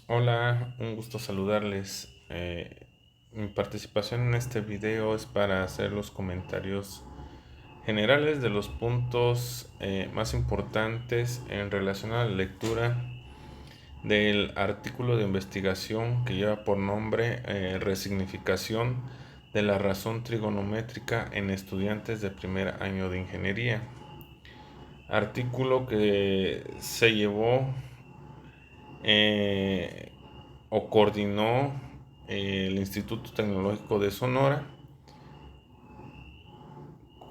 Hola, un gusto saludarles. Mi participación en este video es para hacer los comentarios generales de los puntos más importantes en relación a la lectura del artículo de investigación que lleva por nombre Resignificación de la razón trigonométrica en estudiantes de primer año de ingeniería. Artículo que se llevó eh, o coordinó el Instituto Tecnológico de Sonora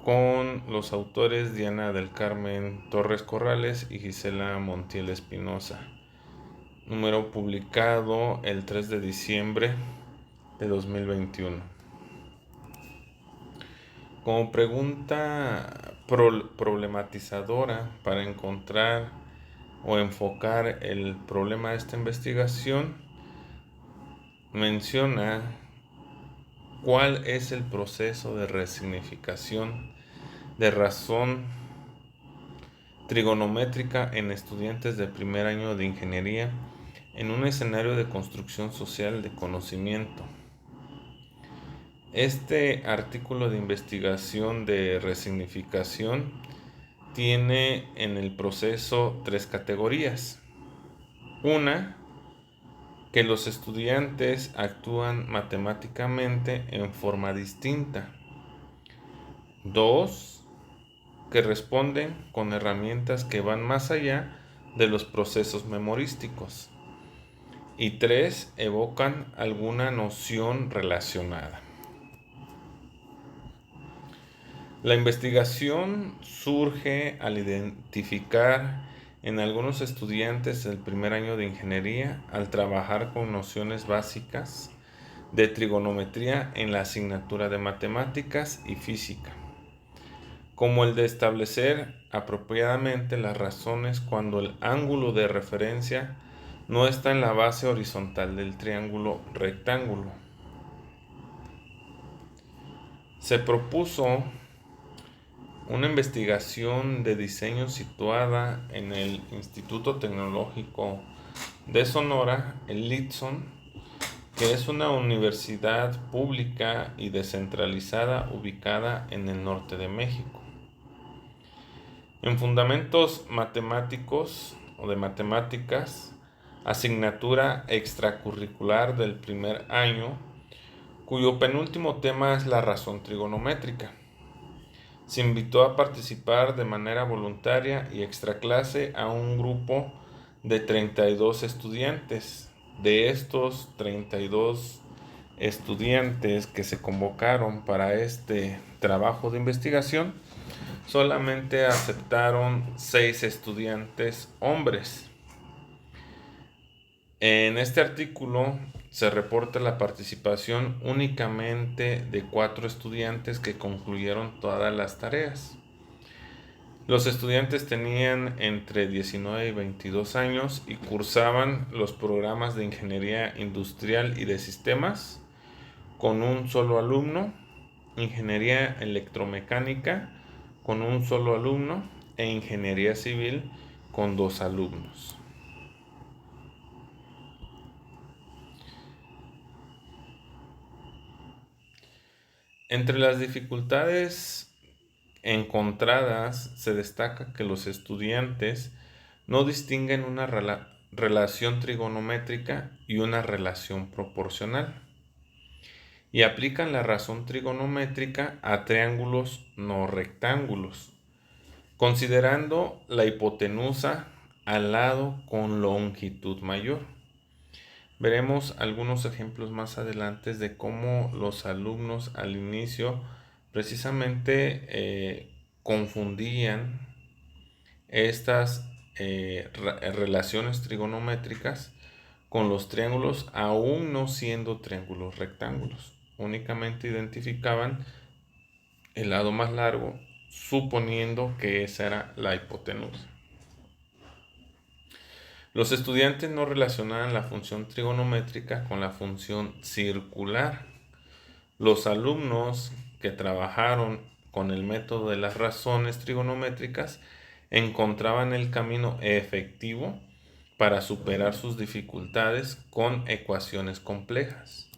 con los autores Diana del Carmen Torres Corrales y Gisela Montiel Espinosa. Número publicado el 3 de diciembre de 2021. Como pregunta problematizadora para encontrar o enfocar el problema de esta investigación, menciona cuál es el proceso de resignificación de razón trigonométrica en estudiantes de primer año de ingeniería en un escenario de construcción social de conocimiento. Este artículo de investigación de resignificación tiene en el proceso tres categorías. Una, que los estudiantes actúan matemáticamente en forma distinta. Dos, que responden con herramientas que van más allá de los procesos memorísticos. Y tres, evocan alguna noción relacionada. La investigación surge al identificar en algunos estudiantes del primer año de ingeniería al trabajar con nociones básicas de trigonometría en la asignatura de matemáticas y física, como el de establecer apropiadamente las razones cuando el ángulo de referencia no está en la base horizontal del triángulo rectángulo. Se propuso una investigación de diseño situada en el Instituto Tecnológico de Sonora, el ITSON, que es una universidad pública y descentralizada ubicada en el norte de México. En fundamentos matemáticos o de matemáticas, asignatura extracurricular del primer año, cuyo penúltimo tema es la razón trigonométrica. Se invitó a participar de manera voluntaria y extraclase a un grupo de 32 estudiantes. De estos 32 estudiantes que se convocaron para este trabajo de investigación, solamente aceptaron 6 estudiantes hombres. En este artículo se reporta la participación únicamente de 4 estudiantes que concluyeron todas las tareas. Los estudiantes tenían entre 19 y 22 años y cursaban los programas de ingeniería industrial y de sistemas con un solo alumno, ingeniería electromecánica con un solo alumno e ingeniería civil con 2 alumnos. Entre las dificultades encontradas se destaca que los estudiantes no distinguen una relación trigonométrica y una relación proporcional y aplican la razón trigonométrica a triángulos no rectángulos, considerando la hipotenusa al lado con longitud mayor. Veremos algunos ejemplos más adelante de cómo los alumnos al inicio precisamente confundían estas relaciones trigonométricas con los triángulos aún no siendo triángulos rectángulos. Únicamente identificaban el lado más largo suponiendo que esa era la hipotenusa. Los estudiantes no relacionaban la función trigonométrica con la función circular. Los alumnos que trabajaron con el método de las razones trigonométricas encontraban el camino efectivo para superar sus dificultades con ecuaciones complejas.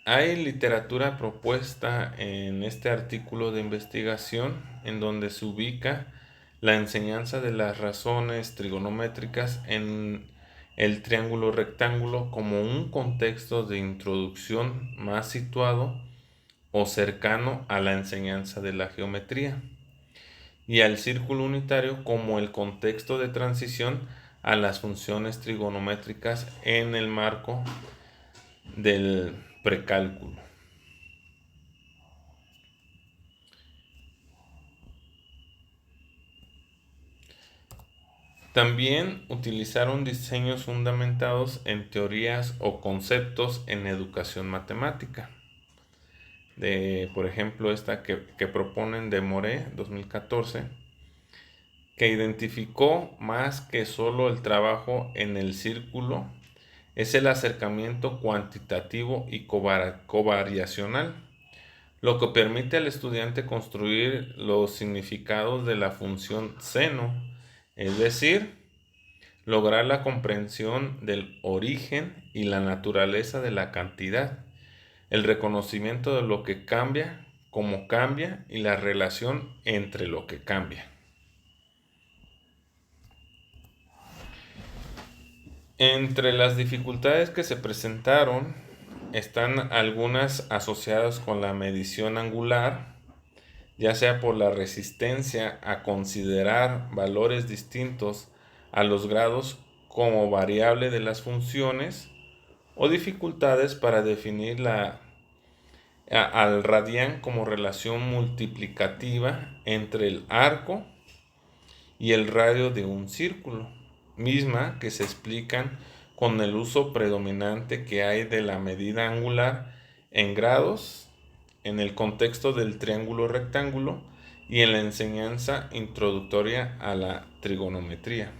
Hay literatura propuesta en este artículo de investigación en donde se ubica la enseñanza de las razones trigonométricas en el triángulo rectángulo como un contexto de introducción más situado o cercano a la enseñanza de la geometría, y al círculo unitario como el contexto de transición a las funciones trigonométricas en el marco del precálculo. También utilizaron diseños fundamentados en teorías o conceptos en educación matemática. Por ejemplo, esta que proponen de Moré 2014, que identificó más que solo el trabajo en el círculo, es el acercamiento cuantitativo y covariacional, lo que permite al estudiante construir los significados de la función seno, es decir, lograr la comprensión del origen y la naturaleza de la cantidad, el reconocimiento de lo que cambia, cómo cambia y la relación entre lo que cambia. Entre las dificultades que se presentaron están algunas asociadas con la medición angular, ya sea por la resistencia a considerar valores distintos a los grados como variable de las funciones, o dificultades para definir al radián como relación multiplicativa entre el arco y el radio de un círculo, misma que se explican con el uso predominante que hay de la medida angular en grados en el contexto del triángulo rectángulo y en la enseñanza introductoria a la trigonometría.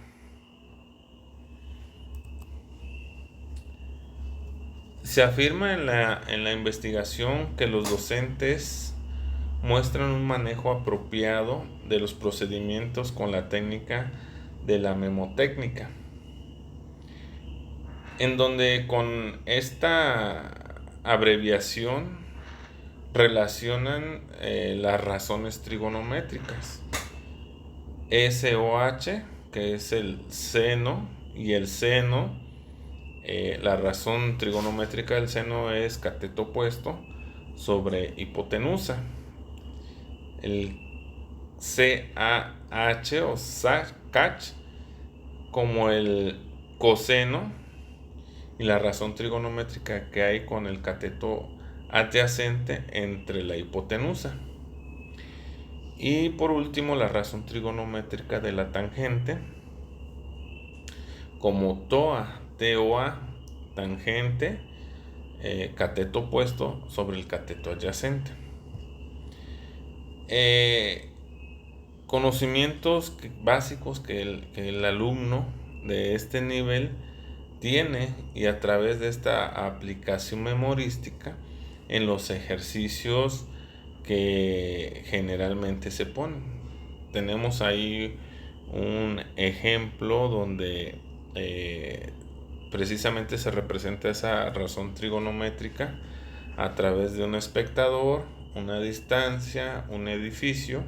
Se afirma en la investigación que los docentes muestran un manejo apropiado de los procedimientos con la técnica de la memotécnica, en donde con esta abreviación relacionan las razones trigonométricas. SOH, que es el seno, y el seno, la razón trigonométrica del seno es cateto opuesto sobre hipotenusa. El CAH o SACH como el coseno, y la razón trigonométrica que hay con el cateto adyacente entre la hipotenusa. Y por último, la razón trigonométrica de la tangente como TOA, tangente, cateto opuesto sobre el cateto adyacente. Conocimientos básicos que el alumno de este nivel tiene, y a través de esta aplicación memorística en los ejercicios que generalmente se ponen. Tenemos ahí un ejemplo donde precisamente se representa esa razón trigonométrica a través de un espectador, una distancia, un edificio,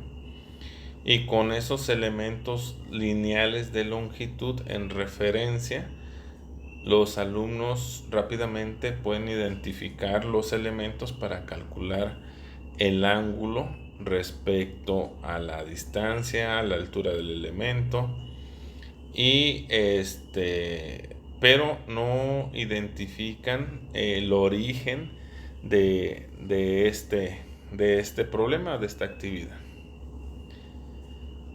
y con esos elementos lineales de longitud en referencia, los alumnos rápidamente pueden identificar los elementos para calcular el ángulo respecto a la distancia, a la altura del elemento, y pero no identifican el origen de este problema, de esta actividad.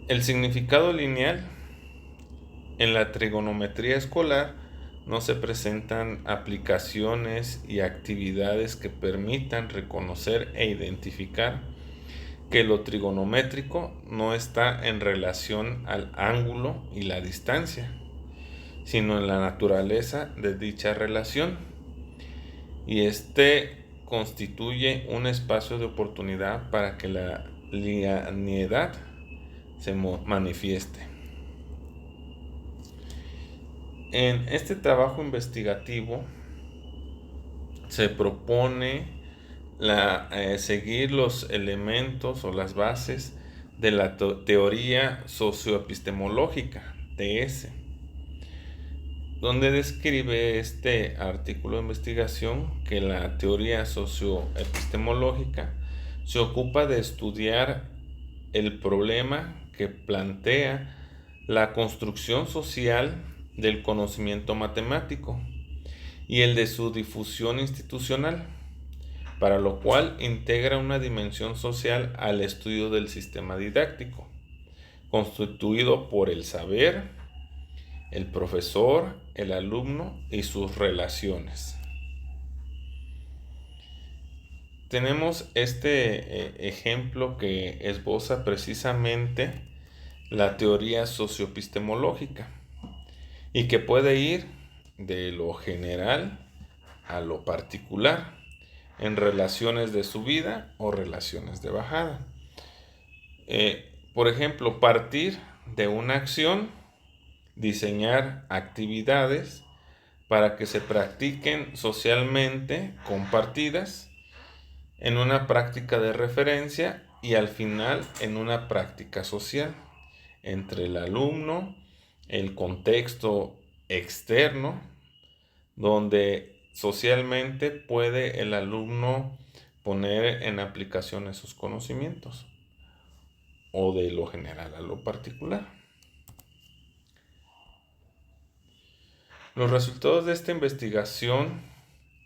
El significado lineal. En la trigonometría escolar no se presentan aplicaciones y actividades que permitan reconocer e identificar que lo trigonométrico no está en relación al ángulo y la distancia, sino en la naturaleza de dicha relación, y constituye un espacio de oportunidad para que la linealidad se manifieste. En este trabajo investigativo se propone seguir los elementos o las bases de la teoría socioepistemológica, TS, donde describe este artículo de investigación que la teoría socioepistemológica se ocupa de estudiar el problema que plantea la construcción social del conocimiento matemático y el de su difusión institucional, para lo cual integra una dimensión social al estudio del sistema didáctico, constituido por el saber, el profesor, el alumno y sus relaciones. Tenemos este ejemplo que esboza precisamente la teoría socioepistemológica y que puede ir de lo general a lo particular en relaciones de subida o relaciones de bajada. Por ejemplo, partir de una acción, diseñar actividades para que se practiquen socialmente compartidas en una práctica de referencia y al final en una práctica social entre el alumno, el contexto externo, donde socialmente puede el alumno poner en aplicación esos conocimientos, o de lo general a lo particular. Los resultados de esta investigación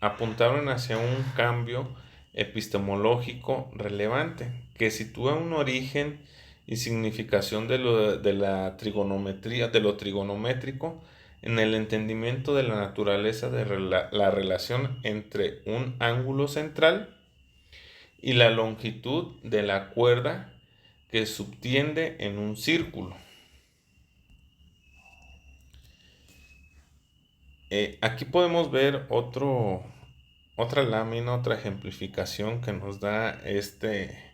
apuntaron hacia un cambio epistemológico relevante que sitúa un origen y significación de la trigonometría, de lo trigonométrico, en el entendimiento de la naturaleza de la relación entre un ángulo central y la longitud de la cuerda que subtiende en un círculo. Aquí podemos ver otra lámina, otra ejemplificación que nos da este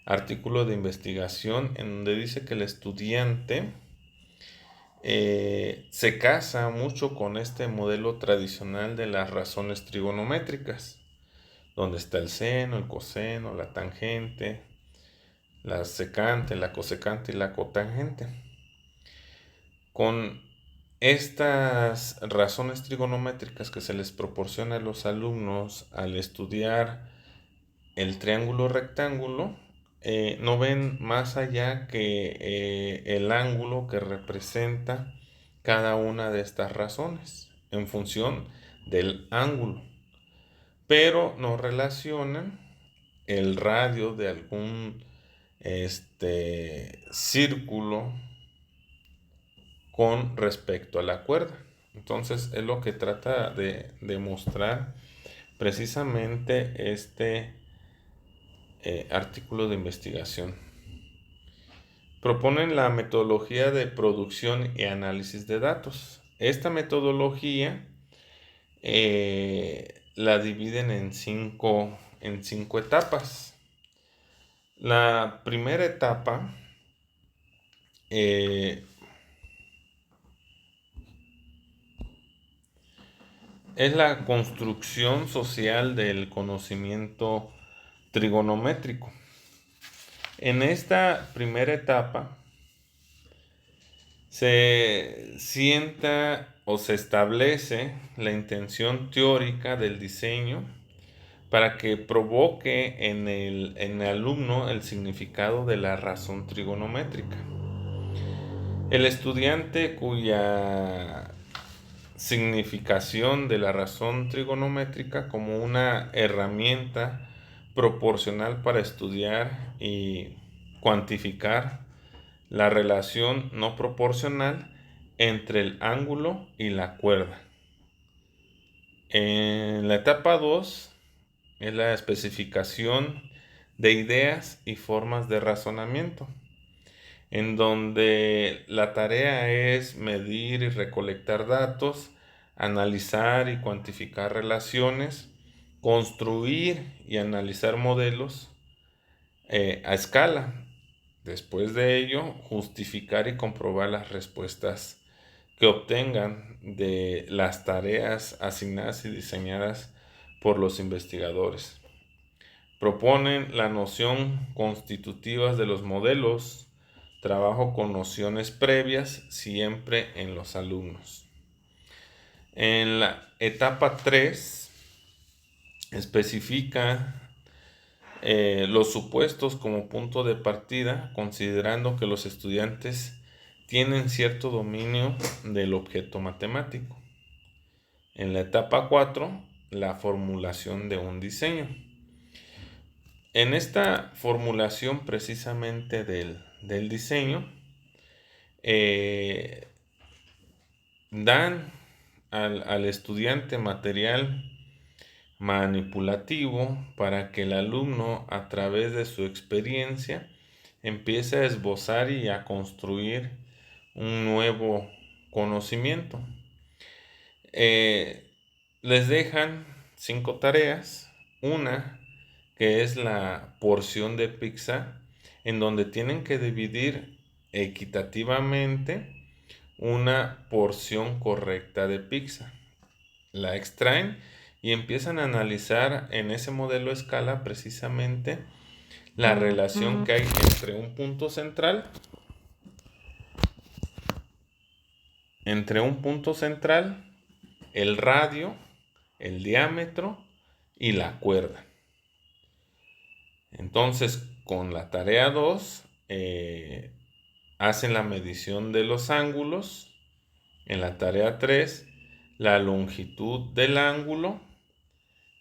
artículo de investigación, en donde dice que el estudiante se casa mucho con este modelo tradicional de las razones trigonométricas, donde está el seno, el coseno, la tangente, la secante, la cosecante y la cotangente. Con estas razones trigonométricas que se les proporciona a los alumnos al estudiar el triángulo rectángulo, no ven más allá que el ángulo que representa cada una de estas razones en función del ángulo, pero no relacionan el radio de algún círculo con respecto a la cuerda. Entonces es lo que trata de demostrar precisamente este artículo de investigación. Proponen la metodología de producción y análisis de datos. Esta metodología la dividen en cinco etapas. La primera etapa es la construcción social del conocimiento trigonométrico. En esta primera etapa se sienta o se establece la intención teórica del diseño para que provoque en el alumno el significado de la razón trigonométrica. El estudiante cuya significación de la razón trigonométrica como una herramienta proporcional para estudiar y cuantificar la relación no proporcional entre el ángulo y la cuerda. En la etapa 2 es la especificación de ideas y formas de razonamiento, en donde la tarea es medir y recolectar datos, analizar y cuantificar relaciones, construir y analizar modelos a escala. Después de ello, justificar y comprobar las respuestas que obtengan de las tareas asignadas y diseñadas por los investigadores. Proponen la noción constitutiva de los modelos, trabajo con nociones previas siempre en los alumnos. En la etapa 3 especifica los supuestos como punto de partida, considerando que los estudiantes tienen cierto dominio del objeto matemático. En la etapa 4, la formulación de un diseño. En esta formulación precisamente del diseño, dan al estudiante material manipulativo para que el alumno, a través de su experiencia, empiece a esbozar y a construir un nuevo conocimiento. Les dejan 5 tareas. Una que es la porción de pizza, en donde tienen que dividir equitativamente una porción correcta de pizza. La extraen y empiezan a analizar en ese modelo escala precisamente la relación que hay entre un punto central, el radio, el diámetro y la cuerda. Entonces, con la tarea 2, hacen la medición de los ángulos. En la tarea 3, la longitud del ángulo.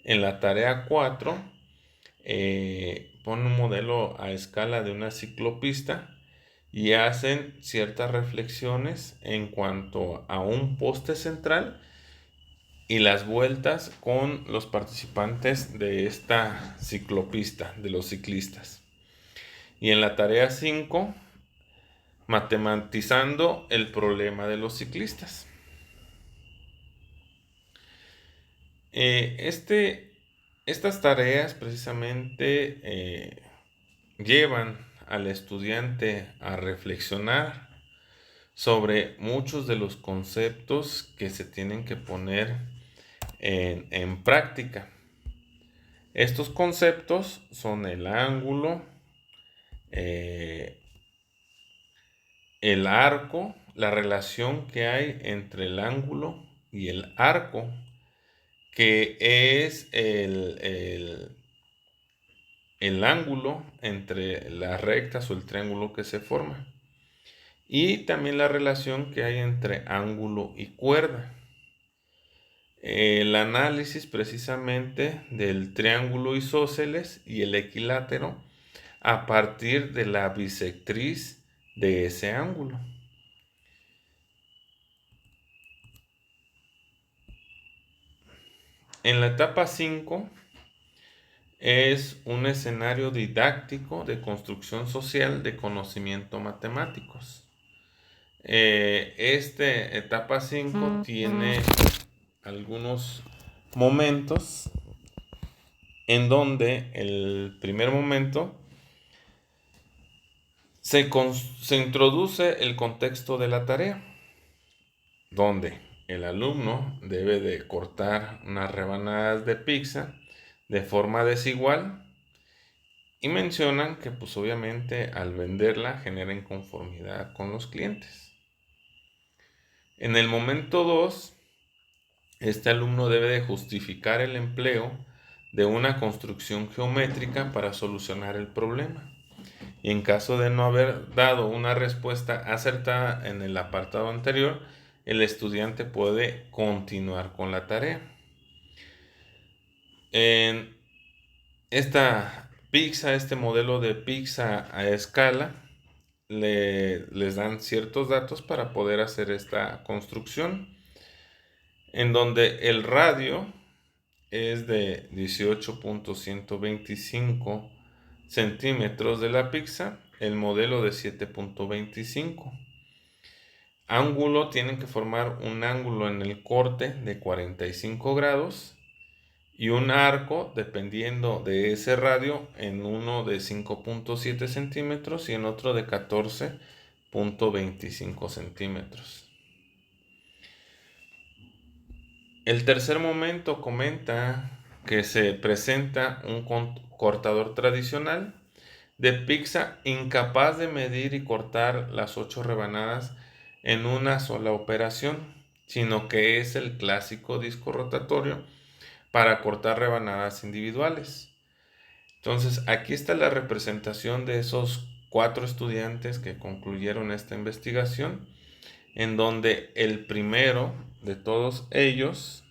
En la tarea 4, ponen un modelo a escala de una ciclopista y hacen ciertas reflexiones en cuanto a un poste central y las vueltas con los participantes de esta ciclopista, de los ciclistas. Y en la tarea 5, matematizando el problema de los ciclistas. Estas tareas precisamente llevan al estudiante a reflexionar sobre muchos de los conceptos que se tienen que poner en práctica. Estos conceptos son el ángulo, el arco, la relación que hay entre el ángulo y el arco, que es el ángulo entre las rectas o el triángulo que se forma. Y también la relación que hay entre ángulo y cuerda. El análisis precisamente del triángulo isósceles y el equilátero a partir de la bisectriz de ese ángulo. En la etapa 5 es un escenario didáctico de construcción social de conocimiento matemáticos. Etapa 5 tiene algunos momentos en donde el primer momento se introduce el contexto de la tarea, donde el alumno debe de cortar unas rebanadas de pizza de forma desigual y mencionan que pues obviamente al venderla genera inconformidad con los clientes. En el momento 2, este alumno debe de justificar el empleo de una construcción geométrica para solucionar el problema. Y en caso de no haber dado una respuesta acertada en el apartado anterior, el estudiante puede continuar con la tarea. En este modelo de pizza a escala, les dan ciertos datos para poder hacer esta construcción, en donde el radio es de 18.125 centímetros de la pizza, el modelo de 7.25. Ángulo, tienen que formar un ángulo en el corte de 45 grados y un arco, dependiendo de ese radio, en uno de 5.7 centímetros y en otro de 14.25 centímetros. El tercer momento comenta que se presenta un cortador tradicional de pizza incapaz de medir y cortar las 8 rebanadas en una sola operación, sino que es el clásico disco rotatorio para cortar rebanadas individuales. Entonces, aquí está la representación de esos 4 estudiantes que concluyeron esta investigación, en donde el primero de todos ellos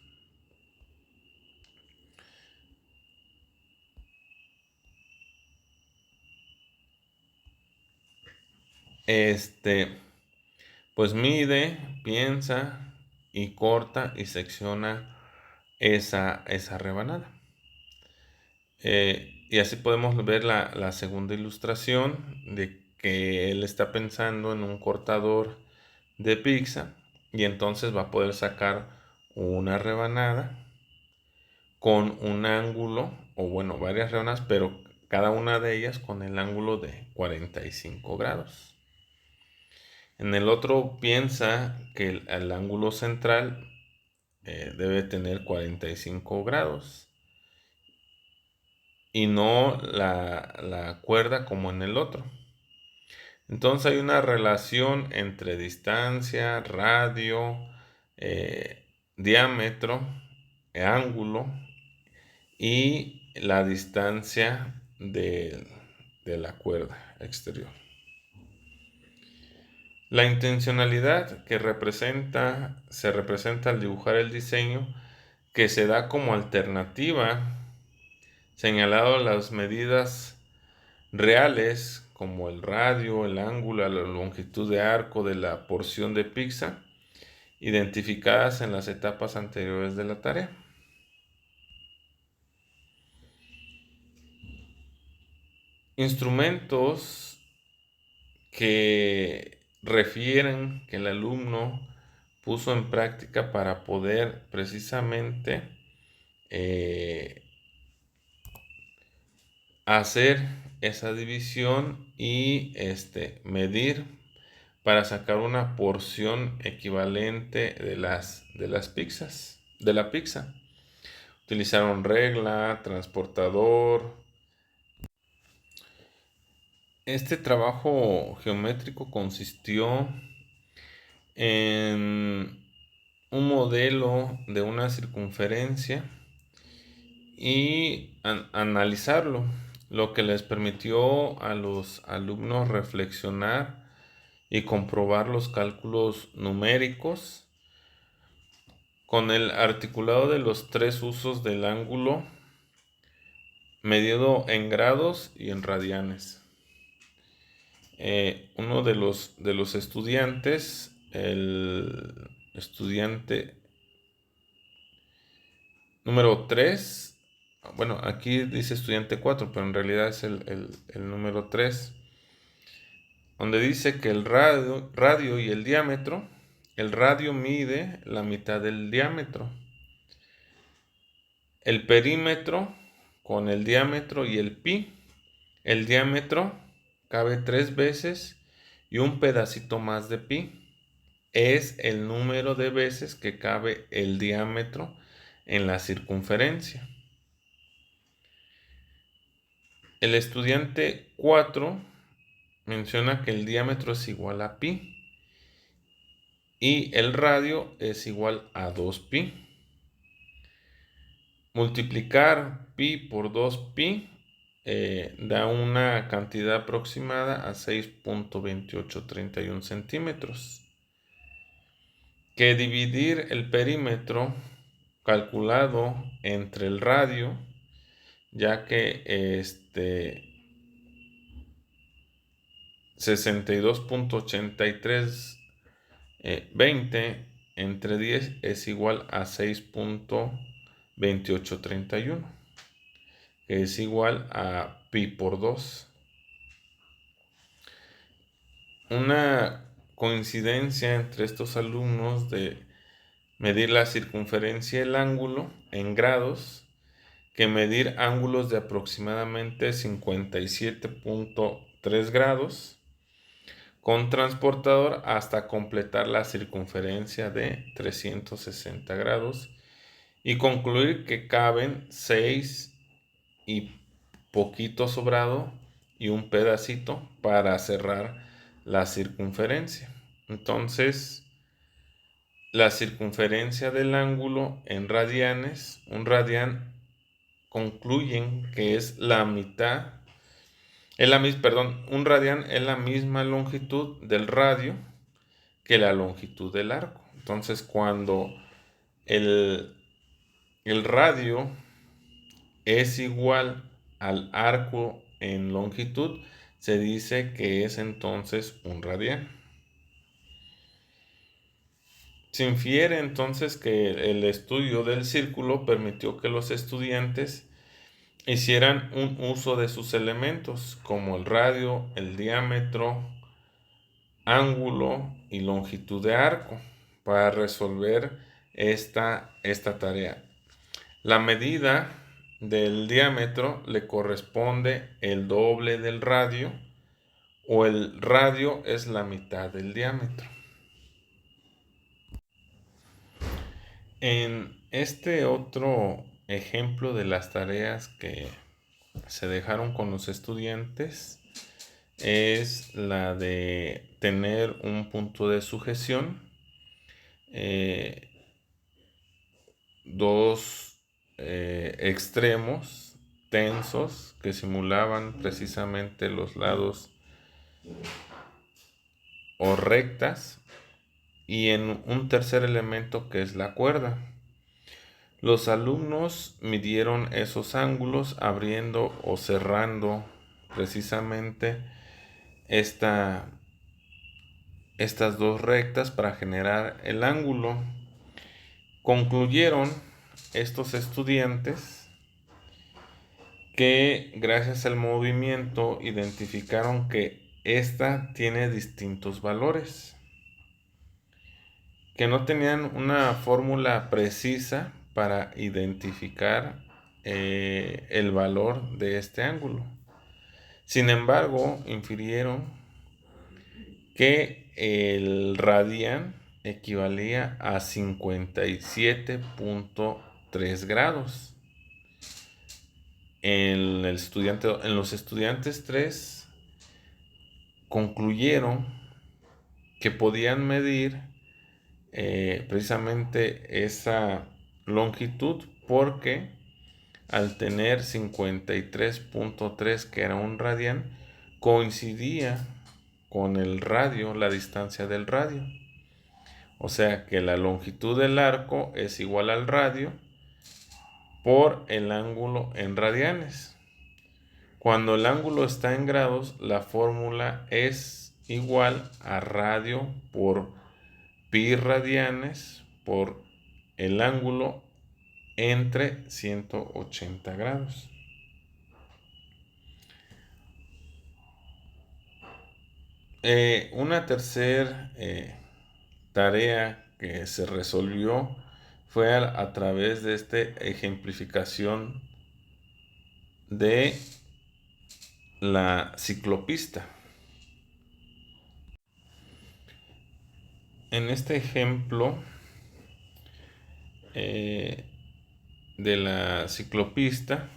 este, pues mide, piensa y corta y secciona esa rebanada. Y así podemos ver la segunda ilustración de que él está pensando en un cortador de pizza y entonces va a poder sacar una rebanada con un ángulo, o bueno, varias rebanadas, pero cada una de ellas con el ángulo de 45 grados. En el otro piensa que el ángulo central debe tener 45 grados y no la cuerda como en el otro. Entonces hay una relación entre distancia, radio, diámetro, ángulo y la distancia de la cuerda exterior. La intencionalidad que se representa al dibujar el diseño, que se da como alternativa, señalado las medidas reales como el radio, el ángulo, la longitud de arco de la porción de pizza, identificadas en las etapas anteriores de la tarea. Instrumentos que refieren que el alumno puso en práctica para poder precisamente hacer esa división y medir para sacar una porción equivalente de las pizzas, de la pizza. Utilizaron regla, transportador. Este trabajo geométrico consistió en un modelo de una circunferencia y analizarlo, lo que les permitió a los alumnos reflexionar y comprobar los cálculos numéricos con el articulado de los 3 usos del ángulo medido en grados y en radianes. Uno de los estudiantes, el estudiante número 3, bueno, aquí dice estudiante 4, pero en realidad es el número 3, donde dice que el radio y el radio mide la mitad del diámetro. El perímetro con el diámetro y el diámetro cabe 3 veces y un pedacito más de pi. Es el número de veces que cabe el diámetro en la circunferencia. El estudiante 4 menciona que el diámetro es igual a pi y el radio es igual a 2pi. Multiplicar pi por 2pi da una cantidad aproximada a 6.2831 centímetros. Que dividir el perímetro calculado entre el radio, ya que 62.8320 entre 10 es igual a 6.2831, que es igual a pi por 2. Una coincidencia entre estos alumnos de medir la circunferencia y el ángulo en grados, que medir ángulos de aproximadamente 57.3 grados con transportador hasta completar la circunferencia de 360 grados y concluir que caben 6 y poquito sobrado y un pedacito para cerrar la circunferencia. Entonces, la circunferencia del ángulo en radianes, un radián, concluyen que es la mitad, un radián es la misma longitud del radio que la longitud del arco. Entonces, cuando el, el radio es igual al arco en longitud, se dice que es entonces un radián. Se infiere entonces que el estudio del círculo permitió que los estudiantes hicieran un uso de sus elementos, como el radio, el diámetro, ángulo y longitud de arco, para resolver esta tarea. La medida del diámetro le corresponde el doble del radio, o el radio es la mitad del diámetro. En este otro ejemplo de las tareas que se dejaron con los estudiantes es la de tener un punto de sujeción, eh, dos extremos tensos que simulaban precisamente los lados o rectas, y en un tercer elemento que es la cuerda. Los alumnos midieron esos ángulos abriendo o cerrando precisamente estas dos rectas para generar el ángulo. Concluyeron estos estudiantes que gracias al movimiento identificaron que esta tiene distintos valores, que no tenían una fórmula precisa para identificar el valor de este ángulo. Sin embargo, infirieron que el radián equivalía a 57.3 grados. En los estudiantes 3 concluyeron que podían medir precisamente esa longitud, porque al tener 53.3, que era un radián, coincidía con el radio, la distancia del radio. O sea que la longitud del arco es igual al radio por el ángulo en radianes. Cuando el ángulo está en grados, la fórmula es igual a radio por pi radianes por el ángulo entre 180 grados. Una tercera tarea que se resolvió fue a través de esta ejemplificación de la ciclopista. En este ejemplo de la ciclopista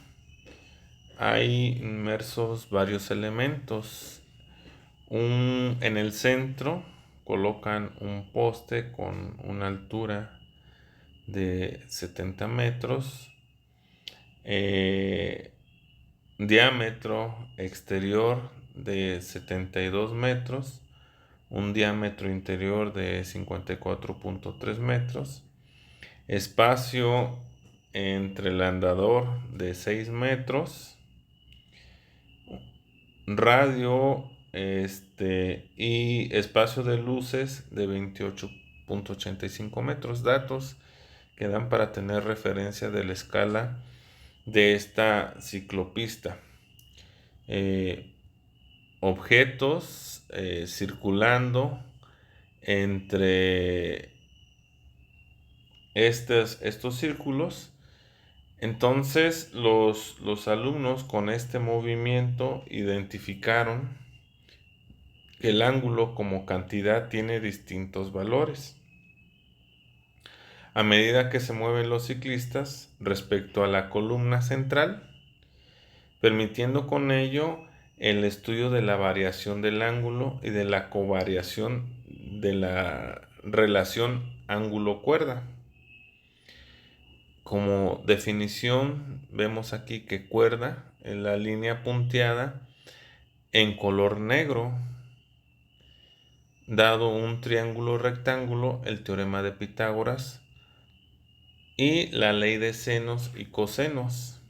hay inmersos varios elementos. En el centro colocan un poste con una altura de 70 metros, diámetro exterior de 72 metros, un diámetro interior de 54.3 metros, espacio entre el andador de 6 metros, radio y espacio de luces de 28.85 metros. Datos que dan para tener referencia de la escala de esta ciclopista. Objetos circulando entre estos círculos. Entonces los alumnos con este movimiento identificaron que el ángulo como cantidad tiene distintos valores. a medida que se mueven los ciclistas respecto a la columna central, permitiendo con ello el estudio de la variación del ángulo y de la covariación de la relación ángulo-cuerda. Como definición, vemos aquí que cuerda es la línea punteada en color negro. Dado un triángulo rectángulo, el teorema de Pitágoras y la ley de senos y cosenos.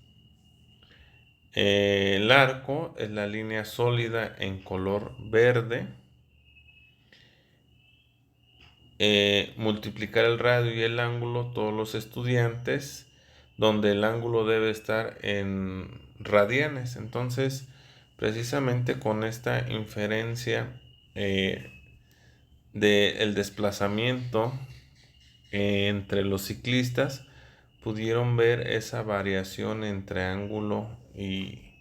El arco es la línea sólida en color verde. Multiplicar el radio y el ángulo, todos los estudiantes, donde el ángulo debe estar en radianes. Entonces, precisamente con esta inferencia del desplazamiento entre los ciclistas, pudieron ver esa variación entre ángulo y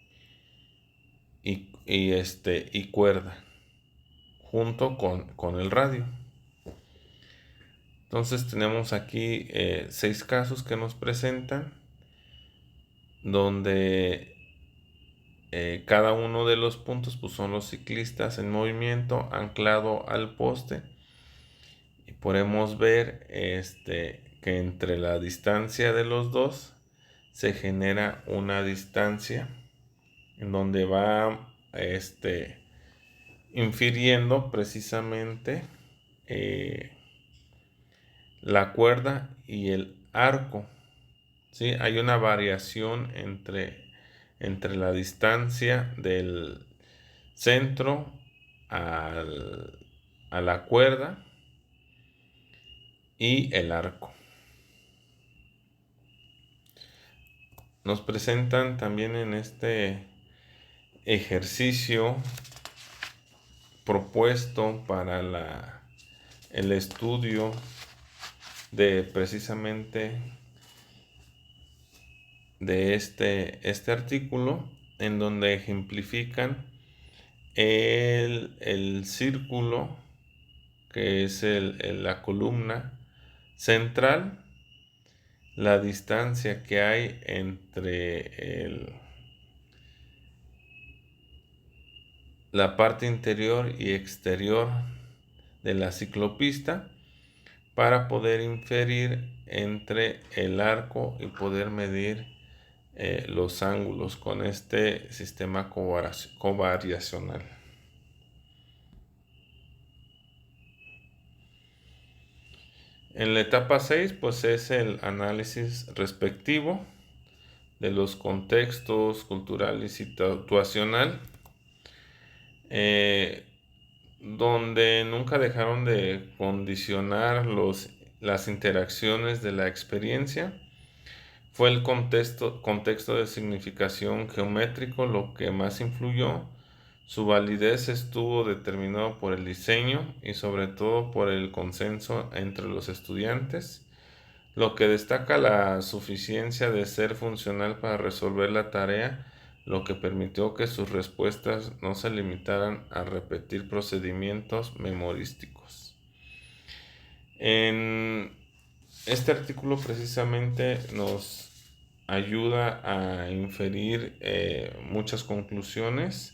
cuerda junto con el radio. Entonces tenemos aquí 6 casos que nos presentan, donde cada uno de los puntos pues, son los ciclistas en movimiento anclado al poste, y podemos ver que entre la distancia de los dos se genera una distancia en donde va infiriendo precisamente la cuerda y el arco. ¿Sí? Hay una variación entre la distancia del centro a la cuerda y el arco. Nos presentan también en este ejercicio propuesto para el estudio de precisamente de este artículo, en donde ejemplifican el círculo, que es la columna central, la distancia que hay entre la parte interior y exterior de la ciclopista, para poder inferir entre el arco y poder medir los ángulos con este sistema covariacional. En la etapa 6, pues es el análisis respectivo de los contextos cultural y situacional, donde nunca dejaron de condicionar las interacciones de la experiencia. Fue el contexto de significación geométrico lo que más influyó. Su validez estuvo determinado por el diseño y sobre todo por el consenso entre los estudiantes, lo que destaca la suficiencia de ser funcional para resolver la tarea, lo que permitió que sus respuestas no se limitaran a repetir procedimientos memorísticos. En este artículo precisamente nos ayuda a inferir muchas conclusiones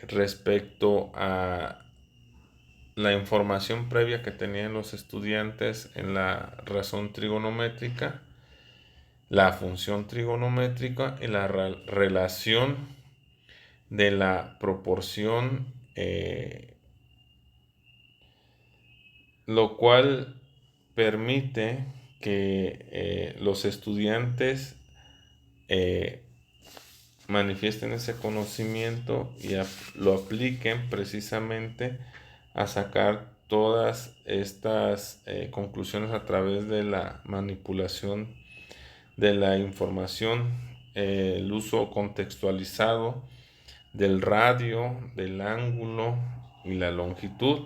respecto a la información previa que tenían los estudiantes en la razón trigonométrica, la función trigonométrica y la relación de la proporción, lo cual permite que los estudiantes manifiesten ese conocimiento y lo apliquen precisamente a sacar todas estas conclusiones a través de la manipulación de la información, el uso contextualizado del radio, del ángulo y la longitud,